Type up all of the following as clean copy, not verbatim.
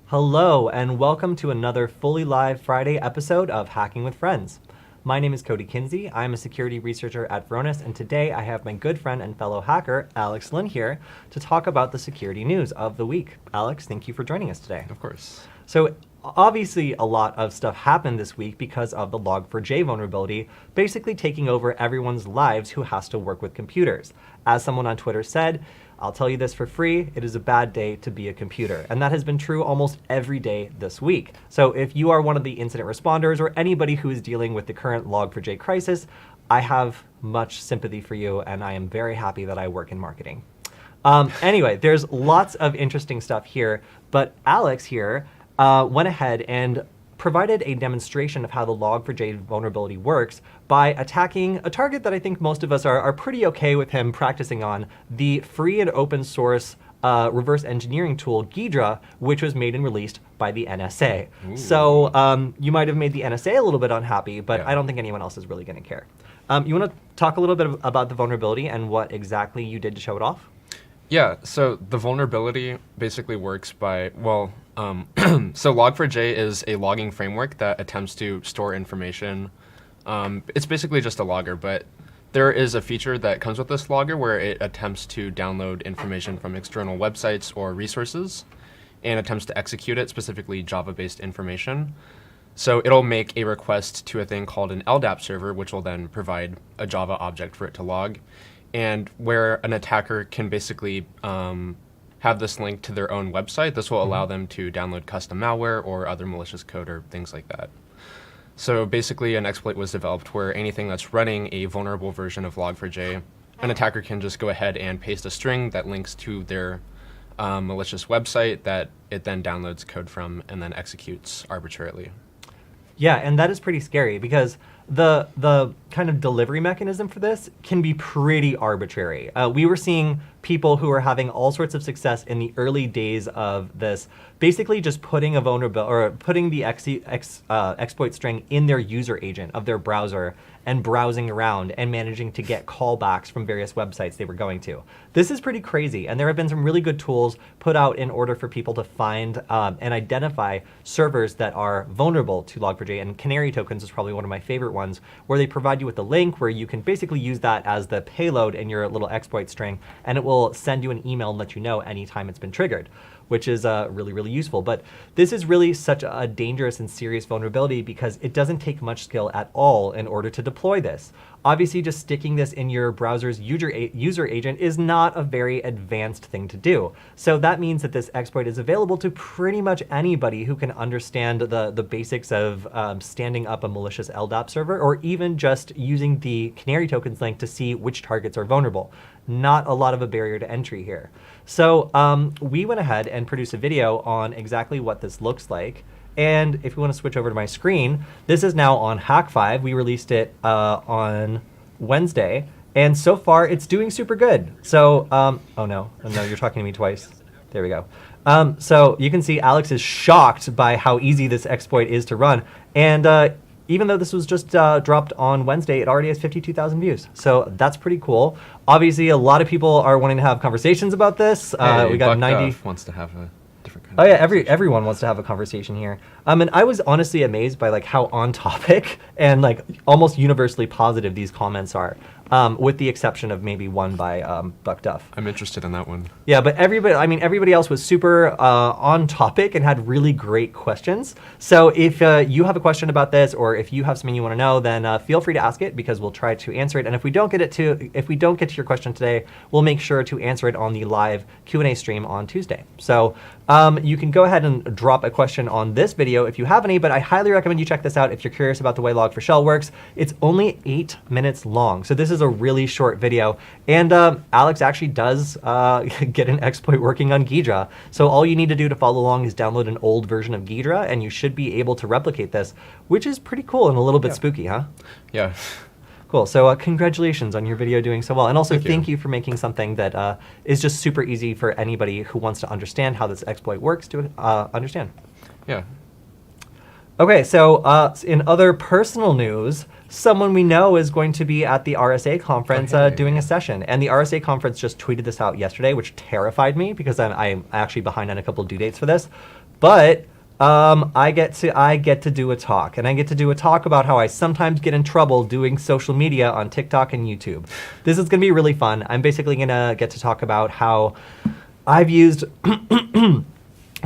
Hello, and welcome to another fully live Friday episode of Hacking with Friends. My name is Kody Kinsey. I'm a security researcher at Varonis, and today I have my good friend and fellow hacker, Alex Lin, here to talk about the security news of the week. Alex, thank you for joining us today. Of course. So obviously a lot of stuff happened this week because of the Log4j vulnerability, basically taking over everyone's lives who has to work with computers. As someone on Twitter said, I'll tell you this for free, it is a bad day to be a computer. And that has been true almost every day this week. So if you are one of the incident responders or anybody who is dealing with the current Log4j crisis, I have much sympathy for you, and I am very happy that I work in marketing. Anyway, there's lots of interesting stuff here, but Alex here went ahead and provided a demonstration of how the Log4j vulnerability works by attacking a target that I think most of us are pretty okay with him practicing on, the free and open source reverse engineering tool Ghidra, which was made and released by the NSA. Ooh. So you might have made the NSA a little bit unhappy, but yeah. I don't think anyone else is really going to care. You want to talk a little bit about the vulnerability and what exactly you did to show it off? Yeah, so the vulnerability basically works by, so Log4j is a logging framework that attempts to store information. It's basically just a logger, but there is a feature that comes with this logger where it attempts to download information from external websites or resources and attempts to execute it, specifically Java-based information. So it'll make a request to a thing called an LDAP server, which will then provide a Java object for it to log. And where an attacker can basically have this link to their own website, this will allow them to download custom malware or other malicious code or things like that. So basically an exploit was developed where anything that's running a vulnerable version of Log4j, an attacker can just go ahead and paste a string that links to their malicious website that it then downloads code from and then executes arbitrarily. Yeah, and that is pretty scary because the kind of delivery mechanism for this can be pretty arbitrary. We were seeing people who are having all sorts of success in the early days of this, basically just putting a vulnerability or putting the exploit string in their user agent of their browser and browsing around and managing to get callbacks from various websites they were going to. This is pretty crazy, and there have been some really good tools put out in order for people to find and identify servers that are vulnerable to Log4j, and Canary tokens is probably one of my favorite ones, where they provide you with a link where you can basically use that as the payload in your little exploit string, and it will send you an email and let you know anytime it's been triggered, which is really, really useful. But this is really such a dangerous and serious vulnerability because it doesn't take much skill at all in order to deploy this. Obviously, just sticking this in your browser's user agent is not a very advanced thing to do. So that means that this exploit is available to pretty much anybody who can understand the basics of standing up a malicious LDAP server, or even just using the Canary tokens link to see which targets are vulnerable. Not a lot of a barrier to entry here. So we went ahead and produced a video on exactly what this looks like. And if we want to switch over to my screen, this is now on Hack5. We released it on Wednesday. And so far, it's doing super good. So, oh no, you're talking to me twice. There we go. So you can see Alex is shocked by how easy this exploit is to run. And even though this was just dropped on Wednesday, it already has 52,000 views. So that's pretty cool. Obviously, a lot of people are wanting to have conversations about this. Hey, we got 90. Wants to have a different kind Oh of yeah, everyone wants to have a conversation here. And I was honestly amazed by like how on topic and like almost universally positive these comments are. With the exception of maybe one by Buck Duff. I'm interested in that one. Yeah, but everybody else was super on topic and had really great questions. So if you have a question about this, or if you have something you want to know, then feel free to ask it because we'll try to answer it. And if we don't get to your question today, we'll make sure to answer it on the live Q&A stream on Tuesday. So you can go ahead and drop a question on this video if you have any, but I highly recommend you check this out if you're curious about the way Log4Shell works. It's only 8 minutes long, so this is a really short video. And Alex actually does get an exploit working on Ghidra. So all you need to do to follow along is download an old version of Ghidra, and you should be able to replicate this, which is pretty cool and a little bit spooky, huh? Yeah. Cool. So congratulations on your video doing so well. And also thank you for making something that is just super easy for anybody who wants to understand how this exploit works to understand. Yeah. Okay, so in other personal news, someone we know is going to be at the RSA conference doing a session. And the RSA conference just tweeted this out yesterday, which terrified me because I'm actually behind on a couple due dates for this. but I get to do a talk, and I get to do a talk about how I sometimes get in trouble doing social media on TikTok and YouTube. This is going to be really fun. I'm basically going to get to talk about how I've used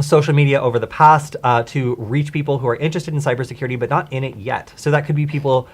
social media over the past to reach people who are interested in cybersecurity but not in it yet. So that could be people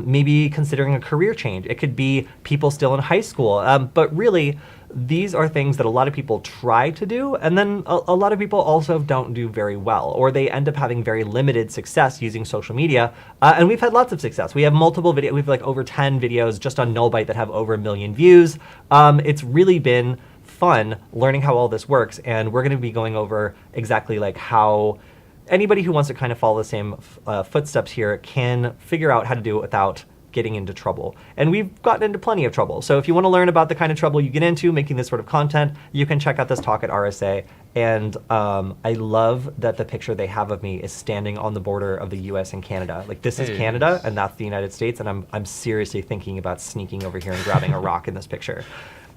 maybe considering a career change. It could be people still in high school. But really, these are things that a lot of people try to do, and then a lot of people also don't do very well, or they end up having very limited success using social media. And we've had lots of success. We have multiple videos. We have like over 10 videos just on Nullbyte that have over 1 million views. It's really been fun learning how all this works, and we're going to be going over exactly like how anybody who wants to kind of follow the same footsteps here can figure out how to do it without getting into trouble. And we've gotten into plenty of trouble. So if you want to learn about the kind of trouble you get into making this sort of content, you can check out this talk at RSA. And I love that the picture they have of me is standing on the border of the US and Canada. Like, this is Canada and that's the United States, and I'm seriously thinking about sneaking over here and grabbing a rock in this picture.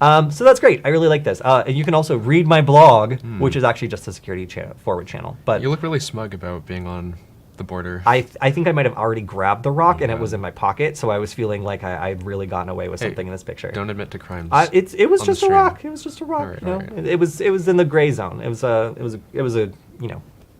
So that's great. I really like this. And you can also read my blog, which is actually just a security forward channel. But you look really smug about being on the border. I think I might have already grabbed the rock and it was in my pocket, so I was feeling like I'd really gotten away with something in this picture. Don't admit to crimes. It was just a rock. It was just a rock. Right, you know? right. It was in the gray zone. It was a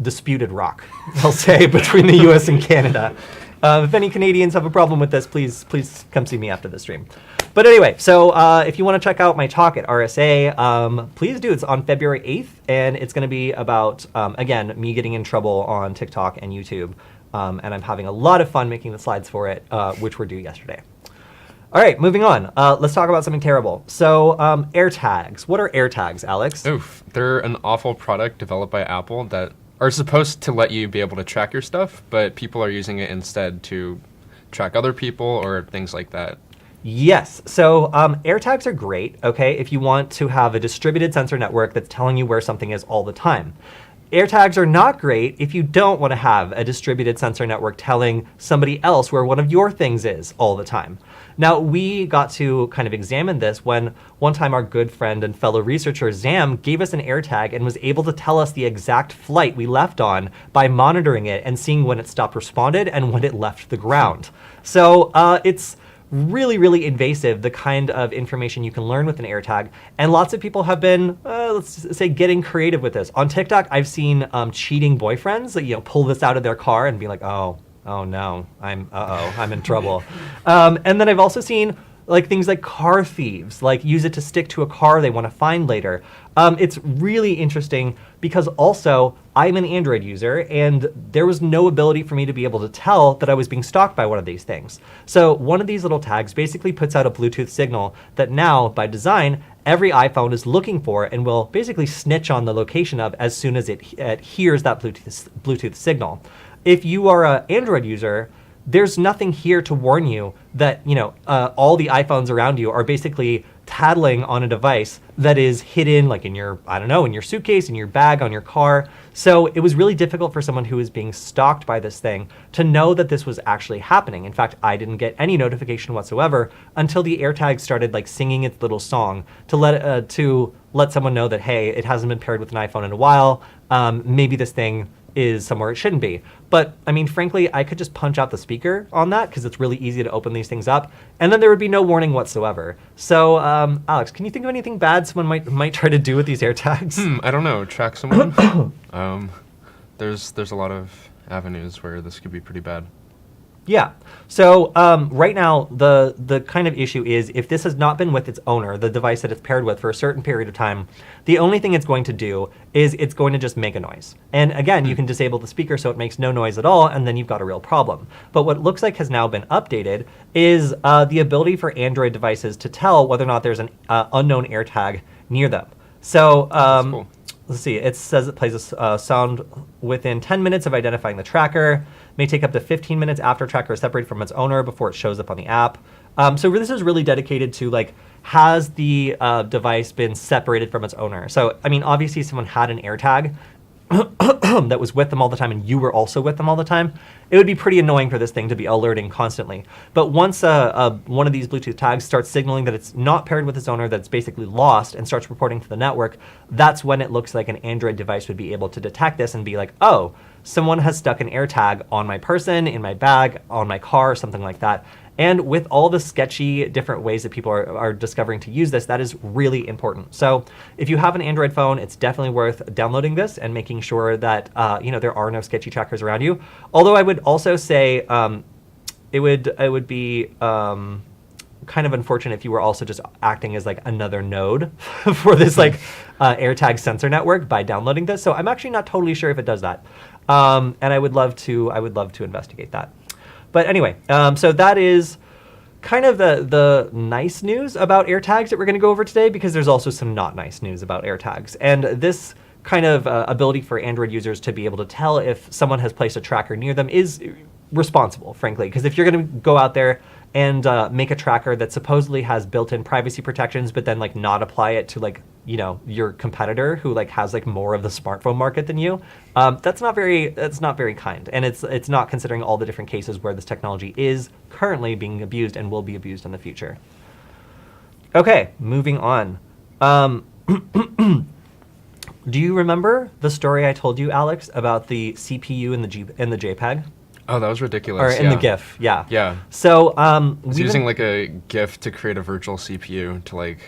disputed rock, I'll say, between the U.S. and Canada. If any Canadians have a problem with this, please come see me after the stream. But anyway, so if you want to check out my talk at RSA, please do. It's on February 8th, and it's going to be about, again, me getting in trouble on TikTok and YouTube. And I'm having a lot of fun making the slides for it, which were due yesterday. All right, moving on. Let's talk about something terrible. So AirTags. What are AirTags, Alex? Oof. They're an awful product developed by Apple that are supposed to let you be able to track your stuff, but people are using it instead to track other people or things like that. Yes. So AirTags are great, okay, if you want to have a distributed sensor network that's telling you where something is all the time. AirTags are not great if you don't want to have a distributed sensor network telling somebody else where one of your things is all the time. Now, we got to kind of examine this when one time our good friend and fellow researcher Zam gave us an AirTag and was able to tell us the exact flight we left on by monitoring it and seeing when it stopped responded and when it left the ground. So it's really, really invasive, the kind of information you can learn with an AirTag. And lots of people have been, let's say, getting creative with this. On TikTok, I've seen cheating boyfriends that, pull this out of their car and be like, oh no, I'm in trouble. And then I've also seen like things like car thieves, like use it to stick to a car they want to find later. It's really interesting because also I'm an Android user and there was no ability for me to be able to tell that I was being stalked by one of these things. So one of these little tags basically puts out a Bluetooth signal that now, by design, every iPhone is looking for and will basically snitch on the location of as soon as it hears that Bluetooth signal. If you are an Android user, there's nothing here to warn you that all the iPhones around you are basically tattling on a device that is hidden, like in your, in your suitcase, in your bag, on your car. So it was really difficult for someone who was being stalked by this thing to know that this was actually happening. In fact, I didn't get any notification whatsoever until the AirTag started like singing its little song to let someone know that, hey, it hasn't been paired with an iPhone in a while. Maybe this thing is somewhere it shouldn't be. But I mean, frankly, I could just punch out the speaker on that because it's really easy to open these things up, and then there would be no warning whatsoever. So, Alex, can you think of anything bad someone might try to do with these AirTags? I don't know. Track someone. There's a lot of avenues where this could be pretty bad. Yeah. So right now, the kind of issue is if this has not been with its owner, the device that it's paired with for a certain period of time, the only thing it's going to do is it's going to just make a noise. And again, you can disable the speaker so it makes no noise at all, and then you've got a real problem. But what looks like has now been updated is the ability for Android devices to tell whether or not there's an unknown AirTag near them. So That's cool. Let's see, it says it plays a sound within 10 minutes of identifying the tracker, may take up to 15 minutes after tracker is separated from its owner before it shows up on the app. So this is really dedicated to like, has the device been separated from its owner? So, I mean, obviously someone had an AirTag that was with them all the time and you were also with them all the time, it would be pretty annoying for this thing to be alerting constantly. But once one of these Bluetooth tags starts signaling that it's not paired with its owner, that it's basically lost, and starts reporting to the network, that's when it looks like an Android device would be able to detect this and be like, oh, someone has stuck an AirTag on my person, in my bag, on my car, something like that. And with all the sketchy different ways that people are discovering to use this, that is really important. So if you have an Android phone, it's definitely worth downloading this and making sure that there are no sketchy trackers around you. Although I would also say it would be kind of unfortunate if you were also just acting as like another node for this like AirTag sensor network by downloading this. So I'm actually not totally sure if it does that, and I would love to investigate that. But anyway, so that is kind of the nice news about AirTags that we're going to go over today, because there's also some not nice news about AirTags. And this kind of ability for Android users to be able to tell if someone has placed a tracker near them is responsible, frankly, because if you're going to go out there and make a tracker that supposedly has built-in privacy protections, but then like not apply it to like your competitor who like has like more of the smartphone market than you, that's not very kind, and it's not considering all the different cases where this technology is currently being abused and will be abused in the future. Okay, moving on. Do you remember the story I told you, Alex, about the CPU in the JPEG? Oh, that was ridiculous. Or in the GIF, yeah. Yeah. So it's using like a GIF to create a virtual CPU to like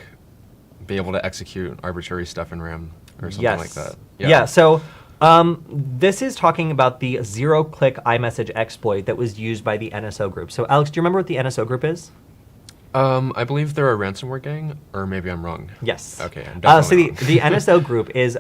be able to execute arbitrary stuff in RAM or something like that. Yeah. So this is talking about the zero-click iMessage exploit that was used by the NSO group. So Alex, do you remember what the NSO group is? I believe they're a ransomware gang, or maybe I'm wrong. Yes. Okay. I'm definitely so the NSO group is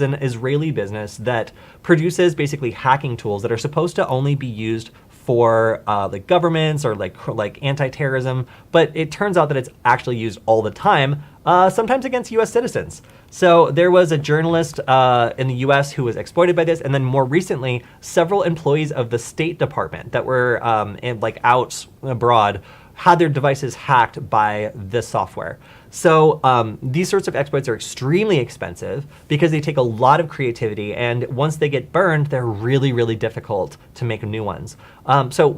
an Israeli business that produces basically hacking tools that are supposed to only be used for like governments or like anti-terrorism, but it turns out that it's actually used all the time, sometimes against U.S. citizens. So there was a journalist in the U.S. who was exploited by this, and then more recently, several employees of the State Department that were out abroad had their devices hacked by this software. So these sorts of exploits are extremely expensive because they take a lot of creativity, and once they get burned, they're really, really difficult to make new ones. So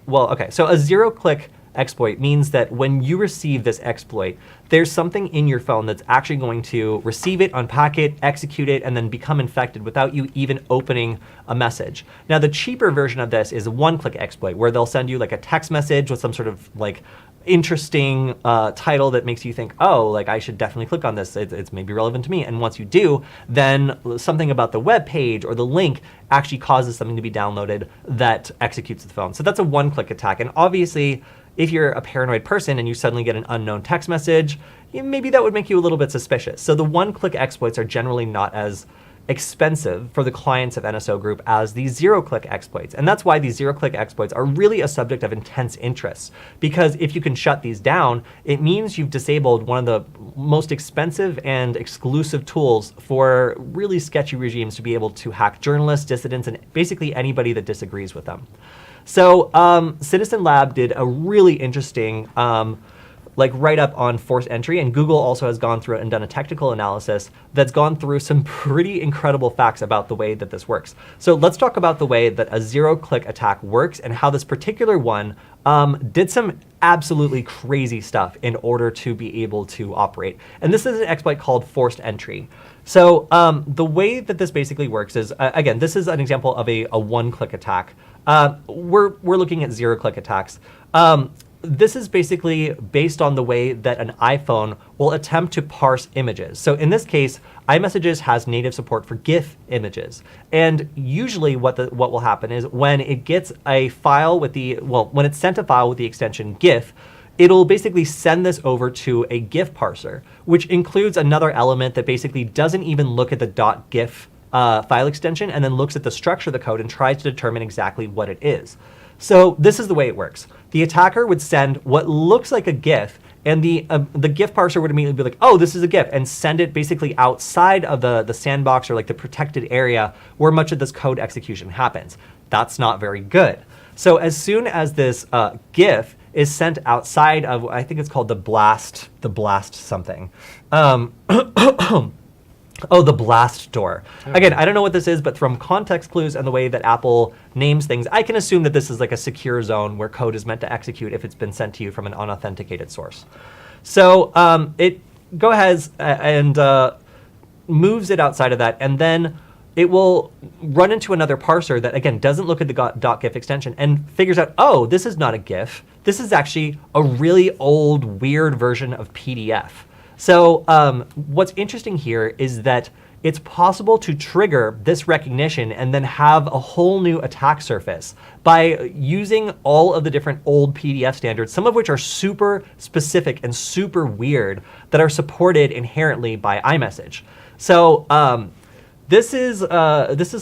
a zero-click exploit means that when you receive this exploit, there's something in your phone that's actually going to receive it, unpack it, execute it, and then become infected without you even opening a message. Now, the cheaper version of this is a one-click exploit, where they'll send you like a text message with some sort of like interesting title that makes you think, oh, like I should definitely click on this. It's maybe relevant to me. And once you do, then something about the web page or the link actually causes something to be downloaded that executes the phone. So that's a one-click attack. And obviously, if you're a paranoid person and you suddenly get an unknown text message, maybe that would make you a little bit suspicious. So the one-click exploits are generally not as expensive for the clients of NSO Group as these zero-click exploits. And that's why these zero-click exploits are really a subject of intense interest, because if you can shut these down, it means you've disabled one of the most expensive and exclusive tools for really sketchy regimes to be able to hack journalists, dissidents, and basically anybody that disagrees with them. So Citizen Lab did a really interesting write-up on forced entry, and Google also has gone through it and done a technical analysis that's gone through some pretty incredible facts about the way that this works. So let's talk about the way that a zero-click attack works and how this particular one did some absolutely crazy stuff in order to be able to operate. And this is an exploit called forced entry. So the way that this basically works is, again, this is an example of a one-click attack. We're looking at zero-click attacks. This is basically based on the way that an iPhone will attempt to parse images. So in this case, iMessages has native support for GIF images. And usually what will happen is when it gets a file with when it's sent a file with the extension GIF, it'll basically send this over to a GIF parser, which includes another element that basically doesn't even look at the .gif file extension and then looks at the structure of the code and tries to determine exactly what it is. So this is the way it works. The attacker would send what looks like a GIF, and the GIF parser would immediately be like, oh, this is a GIF, and send it basically outside of the sandbox or like the protected area where much of this code execution happens. That's not very good. So as soon as this GIF is sent outside of, I think it's called the blast something. Oh, the blast door. Again, I don't know what this is, but from context clues and the way that Apple names things, I can assume that this is like a secure zone where code is meant to execute if it's been sent to you from an unauthenticated source. So it go ahead and moves it outside of that, and then it will run into another parser that, again, doesn't look at the .gif extension and figures out, oh, this is not a GIF. This is actually a really old, weird version of PDF. So what's interesting here is that it's possible to trigger this recognition and then have a whole new attack surface by using all of the different old PDF standards, some of which are super specific and super weird, that are supported inherently by iMessage. So this is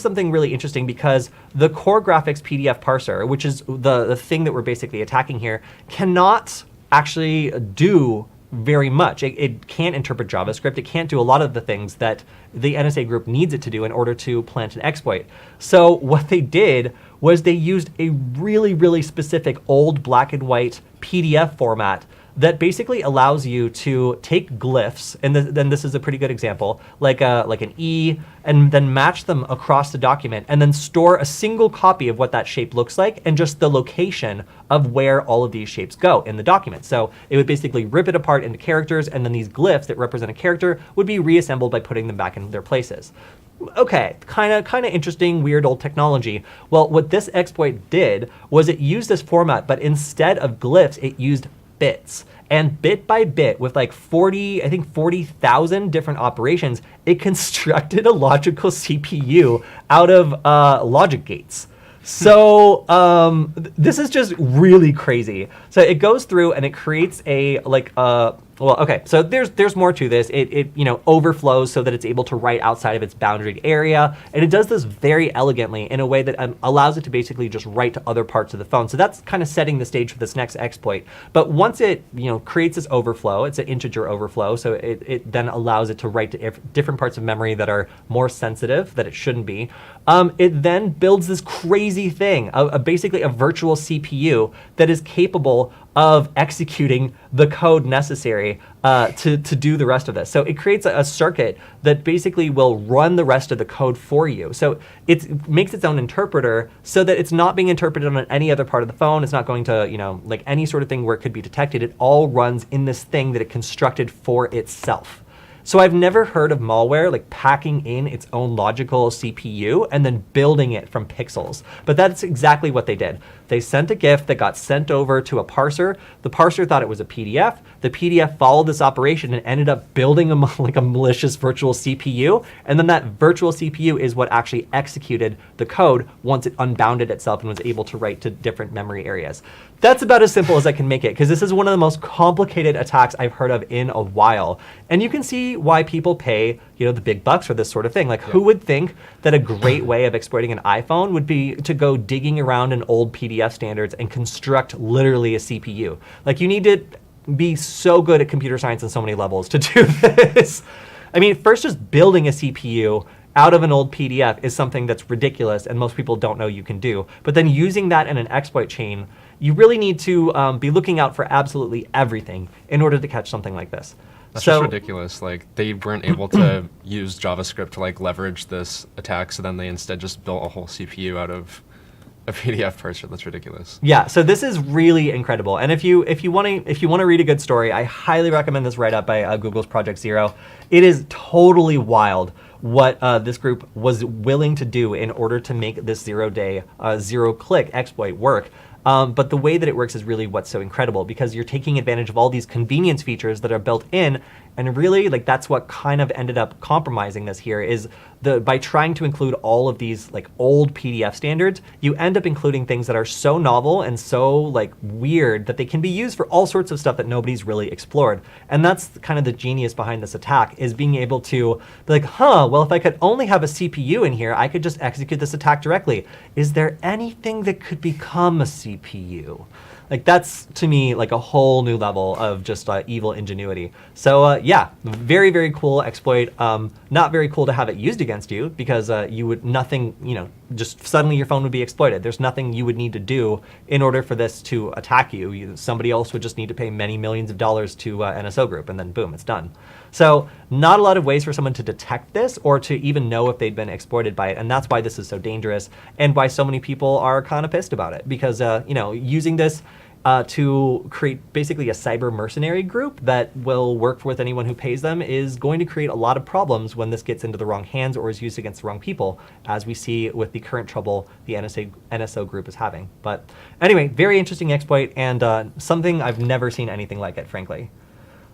something really interesting because the core graphics PDF parser, which is the thing that we're basically attacking here, cannot actually do very much. It can't interpret JavaScript. It can't do a lot of the things that the NSA group needs it to do in order to plant an exploit. So what they did was they used a really, really specific old black and white PDF format that basically allows you to take glyphs, and then this is a pretty good example, like an E, and then match them across the document, and then store a single copy of what that shape looks like and just the location of where all of these shapes go in the document. So it would basically rip it apart into characters, and then these glyphs that represent a character would be reassembled by putting them back in their places. Okay, kind of interesting, weird old technology. Well, what this exploit did was it used this format, but instead of glyphs, it used bits. And bit by bit, with like 40,000 different operations, it constructed a logical CPU out of logic gates. So this is just really crazy. So it goes through and it creates a well, okay, so there's more to this. It overflows so that it's able to write outside of its boundaried area, and it does this very elegantly in a way that allows it to basically just write to other parts of the phone. So that's kind of setting the stage for this next exploit. But once it creates this overflow, it's an integer overflow, so it then allows it to write to different parts of memory that are more sensitive, that it shouldn't be. It then builds this crazy thing, basically a virtual CPU that is capable of executing the code necessary to do the rest of this. So it creates a circuit that basically will run the rest of the code for you. So it makes its own interpreter so that it's not being interpreted on any other part of the phone. It's not going to, like any sort of thing where it could be detected. It all runs in this thing that it constructed for itself. So I've never heard of malware like packing in its own logical CPU and then building it from pixels. But that's exactly what they did. They sent a GIF that got sent over to a parser. The parser thought it was a PDF. The PDF followed this operation and ended up building like a malicious virtual CPU. And then that virtual CPU is what actually executed the code once it unbounded itself and was able to write to different memory areas. That's about as simple as I can make it, because this is one of the most complicated attacks I've heard of in a while. And you can see why people pay, the big bucks for this sort of thing. Like, who would think that a great way of exploiting an iPhone would be to go digging around in old PDF standards and construct literally a CPU? Like, you need to be so good at computer science on so many levels to do this. I mean, first, just building a CPU out of an old PDF is something that's ridiculous and most people don't know you can do. But then using that in an exploit chain, you really need to be looking out for absolutely everything in order to catch something like this. That's just ridiculous. Like, they weren't able to use JavaScript to leverage this attack, so then they instead just built a whole CPU out of a PDF parser. That's ridiculous. Yeah, so this is really incredible. And if you want to read a good story, I highly recommend this write-up by Google's Project Zero. It is totally wild what this group was willing to do in order to make this zero-day, zero-click exploit work. But the way that it works is really what's so incredible, because you're taking advantage of all these convenience features that are built in, and really that's what kind of ended up compromising this here is by trying to include all of these old PDF standards, you end up including things that are so novel and so weird that they can be used for all sorts of stuff that nobody's really explored. And that's kind of the genius behind this attack, is being able to be like, well, if I could only have a CPU in here, I could just execute this attack directly. Is there anything that could become a CPU? Like that's to me like a whole new level of just evil ingenuity. So yeah, very, very cool exploit. Not very cool to have it used against you because you would nothing, just suddenly your phone would be exploited. There's nothing you would need to do in order for this to attack you. Somebody else would just need to pay many millions of dollars to NSO Group, and then boom, it's done. So not a lot of ways for someone to detect this or to even know if they'd been exploited by it. And that's why this is so dangerous and why so many people are kind of pissed about it because, using this to create basically a cyber mercenary group that will work with anyone who pays them is going to create a lot of problems when this gets into the wrong hands or is used against the wrong people, as we see with the current trouble the NSO Group is having. But anyway, very interesting exploit and something I've never seen anything like it, frankly.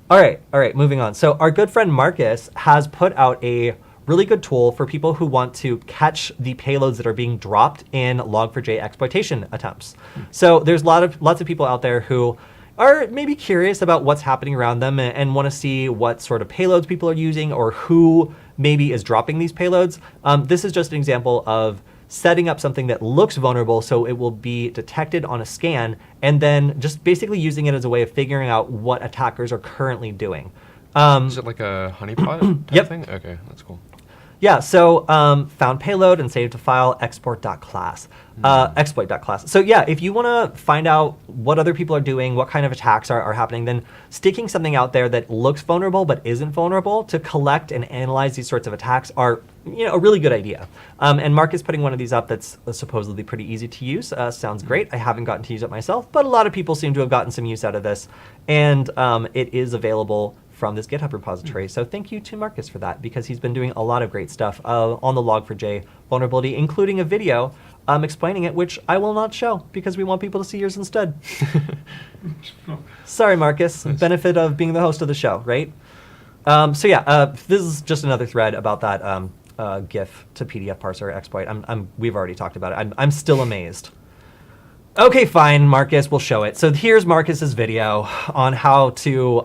All right, moving on. So our good friend Marcus has put out a really good tool for people who want to catch the payloads that are being dropped in Log4j exploitation attempts. So there's lots of people out there who are maybe curious about what's happening around them and want to see what sort of payloads people are using or who maybe is dropping these payloads. This is just an example of setting up something that looks vulnerable so it will be detected on a scan and then just basically using it as a way of figuring out what attackers are currently doing. Is it like a honeypot type thing? Okay, that's cool. Yeah, so found payload and saved to file export.class, exploit.class. So yeah, if you want to find out what other people are doing, what kind of attacks are happening, then sticking something out there that looks vulnerable but isn't vulnerable to collect and analyze these sorts of attacks are a really good idea. And Mark is putting one of these up that's supposedly pretty easy to use. Sounds great. I haven't gotten to use it myself, but a lot of people seem to have gotten some use out of this. And it is available from this GitHub repository. So thank you to Marcus for that, because he's been doing a lot of great stuff on the Log4j vulnerability, including a video explaining it, which I will not show because we want people to see yours instead. Sorry, Marcus. Benefit of being the host of the show, right? So yeah, this is just another thread about that GIF to PDF parser exploit. We've already talked about it. I'm still amazed. Okay, fine, Marcus, we'll show it. So here's Marcus's video on how to,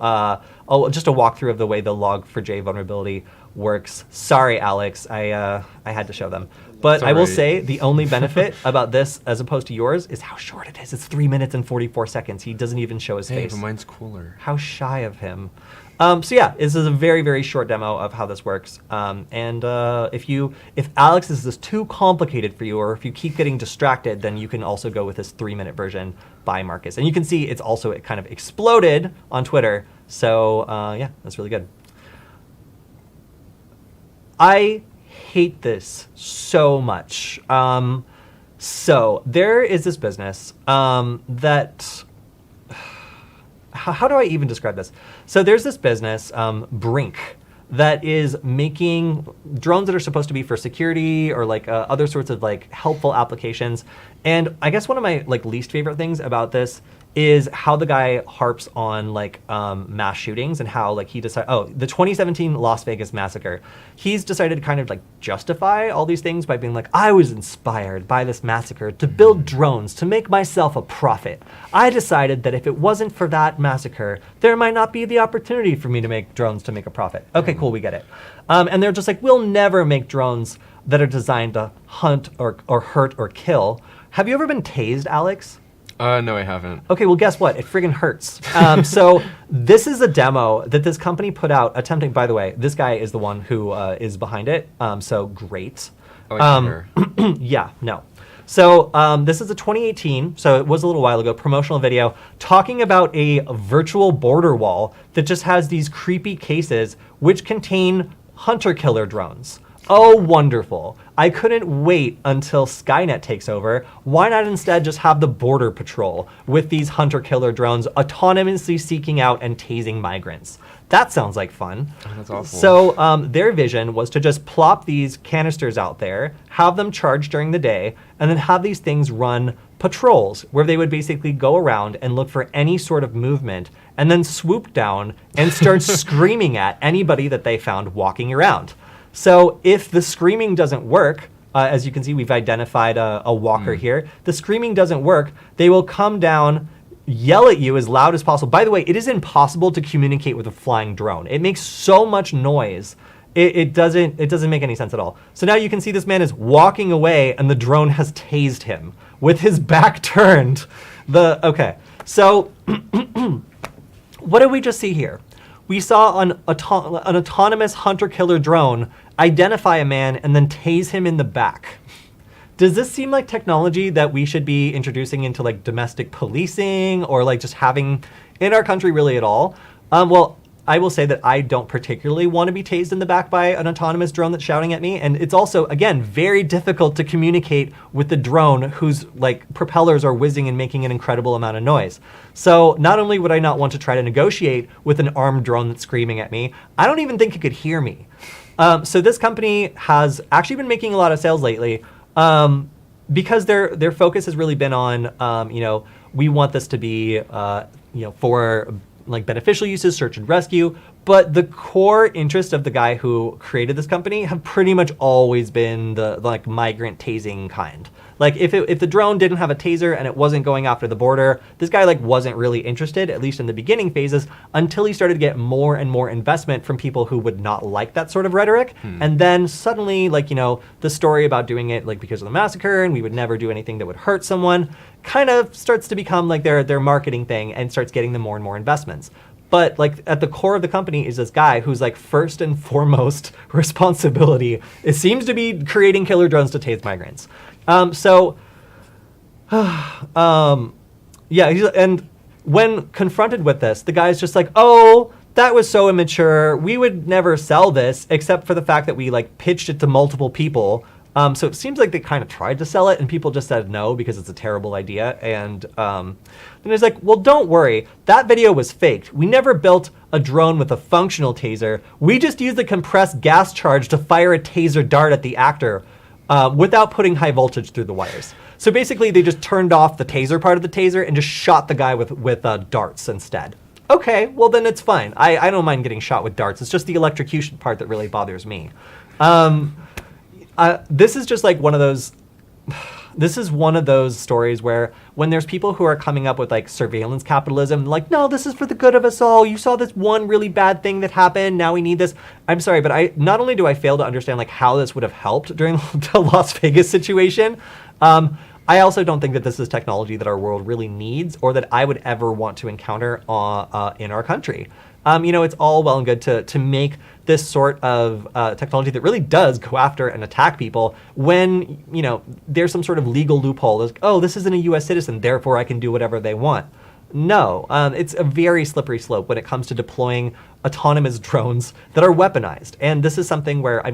just a walkthrough of the way the Log4j vulnerability works. Sorry, Alex, I had to show them. But I will say the only benefit about this, as opposed to yours, is how short it is. It's 3 minutes and 44 seconds. He doesn't even show his face. But mine's cooler. How shy of him. So yeah, this is a very, very short demo of how this works. If Alex is this too complicated for you, or if you keep getting distracted, then you can also go with this 3-minute version by Marcus. And you can see it kind of exploded on Twitter. So yeah, that's really good. I hate this so much. So there is this business that... How do I even describe this? So there's this business, Brink, that is making drones that are supposed to be for security or like other sorts of like helpful applications. And I guess one of my like least favorite things about this is how the guy harps on like mass shootings and how like he decided, the 2017 Las Vegas massacre. He's decided to kind of like justify all these things by being like, I was inspired by this massacre to build drones to make myself a profit. I decided that if it wasn't for that massacre, there might not be the opportunity for me to make drones to make a profit. Okay, cool, we get it. And they're just like, we'll never make drones that are designed to hunt or hurt or kill. Have you ever been tased, Alex? No, I haven't. Okay, well, guess what? It friggin' hurts. So this is a demo that this company put out attempting, by the way, this guy is the one who is behind it. So great. Oh, yeah, no. So this is a 2018, so it was a little while ago, promotional video talking about a virtual border wall that just has these creepy cases which contain hunter-killer drones. Oh, wonderful. I couldn't wait until Skynet takes over. Why not instead just have the Border Patrol with these hunter-killer drones autonomously seeking out and tasing migrants? That sounds like fun. Oh, that's awful. So their vision was to just plop these canisters out there, have them charged during the day, and then have these things run patrols where they would basically go around and look for any sort of movement and then swoop down and start screaming at anybody that they found walking around. So if the screaming doesn't work, as you can see, we've identified a walker here. The screaming doesn't work. They will come down, yell at you as loud as possible. By the way, it is impossible to communicate with a flying drone. It makes so much noise. It doesn't make any sense at all. So now you can see this man is walking away and the drone has tased him with his back turned. Okay. So what did we just see here? We saw an autonomous hunter-killer drone identify a man and then tase him in the back. Does this seem like technology that we should be introducing into like domestic policing or like just having in our country really at all? Well, I will say that I don't particularly want to be tased in the back by an autonomous drone that's shouting at me. And it's also, again, very difficult to communicate with the drone whose like propellers are whizzing and making an incredible amount of noise. So not only would I not want to try to negotiate with an armed drone that's screaming at me, I don't even think it could hear me. So this company has actually been making a lot of sales lately because their focus has really been on, we want this to be, for like beneficial uses, search and rescue, but the core interest of the guy who created this company have pretty much always been the like migrant tasing kind. Like if the drone didn't have a taser and it wasn't going after the border, this guy like wasn't really interested, at least in the beginning phases, until he started to get more and more investment from people who would not like that sort of rhetoric. And then suddenly, like, the story about doing it like because of the massacre and we would never do anything that would hurt someone kind of starts to become like their marketing thing and starts getting them more and more investments. But like at the core of the company is this guy who's like first and foremost responsibility, it seems to be creating killer drones to tase migrants. And when confronted with this, the guy's just like, oh, that was so immature. We would never sell this except for the fact that we like pitched it to multiple people. So it seems like they kind of tried to sell it and people just said no because it's a terrible idea. And then it's like, well, don't worry. That video was faked. We never built a drone with a functional taser. We just used the compressed gas charge to fire a taser dart at the actor without putting high voltage through the wires. So basically they just turned off the taser part of the taser and just shot the guy with darts instead. Okay, well then it's fine. I don't mind getting shot with darts. It's just the electrocution part that really bothers me. This is just like one of those. This is one of those stories where when there's people who are coming up with like surveillance capitalism, like, no, this is for the good of us all. You saw this one really bad thing that happened. Now we need this. I'm sorry, but not only do I fail to understand like how this would have helped during the Las Vegas situation, I also don't think that this is technology that our world really needs or that I would ever want to encounter in our country. It's all well and good to make this sort of technology that really does go after and attack people when, there's some sort of legal loophole. Like, oh, this isn't a U.S. citizen, therefore I can do whatever they want. No, it's a very slippery slope when it comes to deploying autonomous drones that are weaponized. And this is something where,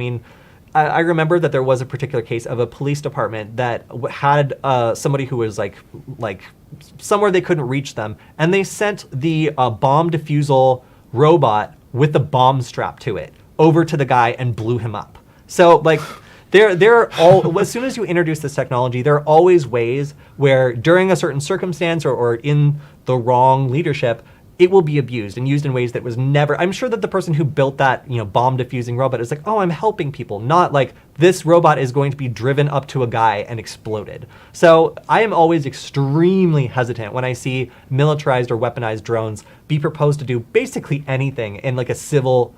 I remember that there was a particular case of a police department that had somebody who was like somewhere they couldn't reach them, and they sent the bomb defusal robot with the bomb strapped to it over to the guy and blew him up. So like there all as soon as you introduce this technology, there are always ways where during a certain circumstance or in the wrong leadership, it will be abused and used in ways that was never. I'm sure that the person who built that, bomb diffusing robot is like, oh, I'm helping people, not like this robot is going to be driven up to a guy and exploded. So I am always extremely hesitant when I see militarized or weaponized drones be proposed to do basically anything in like a civil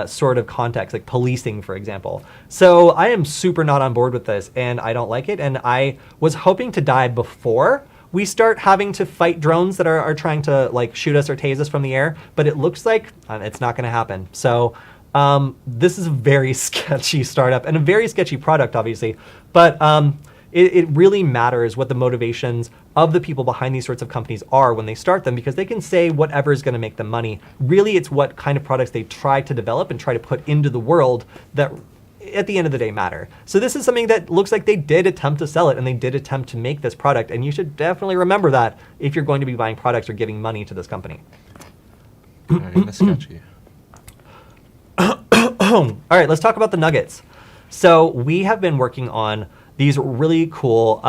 sort of context, like policing, for example. So I am super not on board with this and I don't like it. And I was hoping to die before we start having to fight drones that are trying to like shoot us or tase us from the air, but it looks like it's not going to happen. So this is a very sketchy startup and a very sketchy product, obviously, but it really matters what the motivations of the people behind these sorts of companies are when they start them, because they can say whatever is going to make them money. Really, it's what kind of products they try to develop and try to put into the world that at the end of the day matter. So this is something that looks like they did attempt to sell it and they did attempt to make this product, and you should definitely remember that if you're going to be buying products or giving money to this company. That's sketchy. All right, let's talk about the Nuggets. So we have been working on these really cool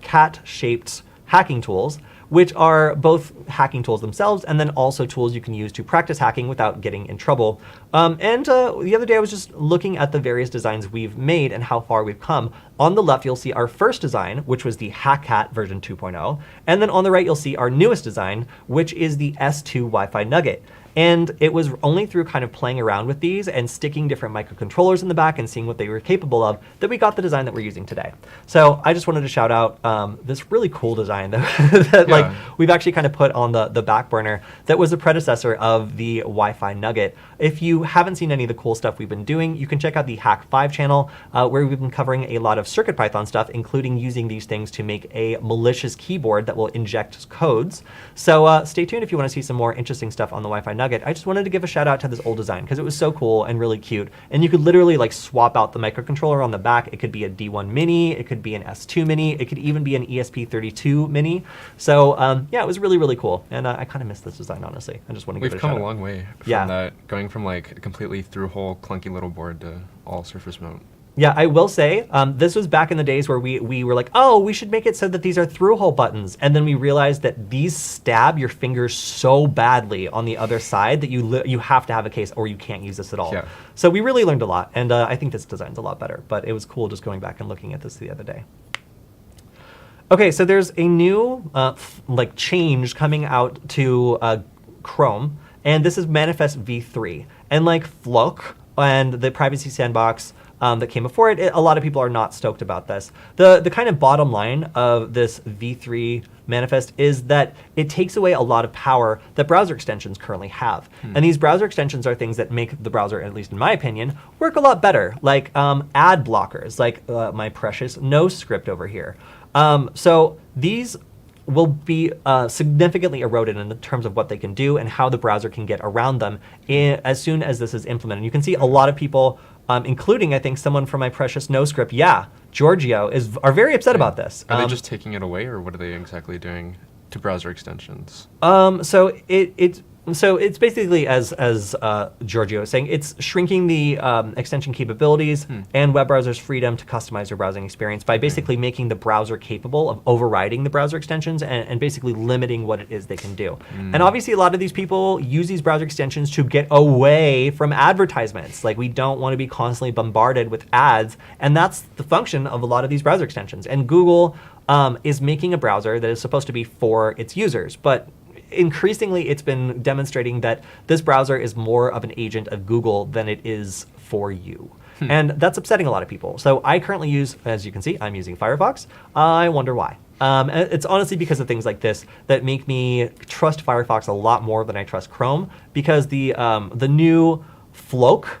cat-shaped hacking tools, which are both hacking tools themselves and then also tools you can use to practice hacking without getting in trouble. The other day I was just looking at the various designs we've made and how far we've come. On the left, you'll see our first design, which was the HackCat version 2.0. And then on the right, you'll see our newest design, which is the S2 Wi-Fi Nugget. And it was only through kind of playing around with these and sticking different microcontrollers in the back and seeing what they were capable of that we got the design that we're using today. So I just wanted to shout out this really cool design that like we've actually kind of put on the back burner that was a predecessor of the Wi-Fi Nugget. If you haven't seen any of the cool stuff we've been doing, you can check out the Hack 5 channel where we've been covering a lot of CircuitPython stuff, including using these things to make a malicious keyboard that will inject codes. So stay tuned if you want to see some more interesting stuff on the Wi-Fi Nugget. I just wanted to give a shout out to this old design because it was so cool and really cute. And you could literally like swap out the microcontroller on the back. It could be a D1 Mini, it could be an S2 Mini, it could even be an ESP32 Mini. So yeah, it was really, really cool. And I kind of miss this design, honestly. I just want to give it a shout out. We've come a long way from that, going from like a completely through-hole clunky little board to all surface mount. Yeah, I will say, this was back in the days where we were like, oh, we should make it so that these are through-hole buttons. And then we realized that these stab your fingers so badly on the other side that you have to have a case or you can't use this at all. Yeah. So we really learned a lot. And I think this design's a lot better. But it was cool just going back and looking at this the other day. Okay, so there's a new like change coming out to Chrome. And this is Manifest v3. And like Flock and the privacy sandbox that came before it, a lot of people are not stoked about this. The kind of bottom line of this v3 manifest is that it takes away a lot of power that browser extensions currently have. And these browser extensions are things that make the browser, at least in my opinion, work a lot better, like ad blockers, like my precious no script over here. So these will be significantly eroded in terms of what they can do and how the browser can get around them as soon as this is implemented. You can see a lot of people, including, I think, someone from my precious no script, Giorgio, are very upset about this. Are they just taking it away, or what are they exactly doing to browser extensions? So it's basically, as Giorgio was saying, it's shrinking the extension capabilities and web browsers' freedom to customize their browsing experience by basically making the browser capable of overriding the browser extensions and basically limiting what it is they can do. And obviously, a lot of these people use these browser extensions to get away from advertisements. Like, we don't want to be constantly bombarded with ads, and that's the function of a lot of these browser extensions. And Google is making a browser that is supposed to be for its users, but increasingly, it's been demonstrating that this browser is more of an agent of Google than it is for you. And that's upsetting a lot of people. So I currently use, as you can see, I'm using Firefox. I wonder why. It's honestly because of things like this that make me trust Firefox a lot more than I trust Chrome, because the new Flock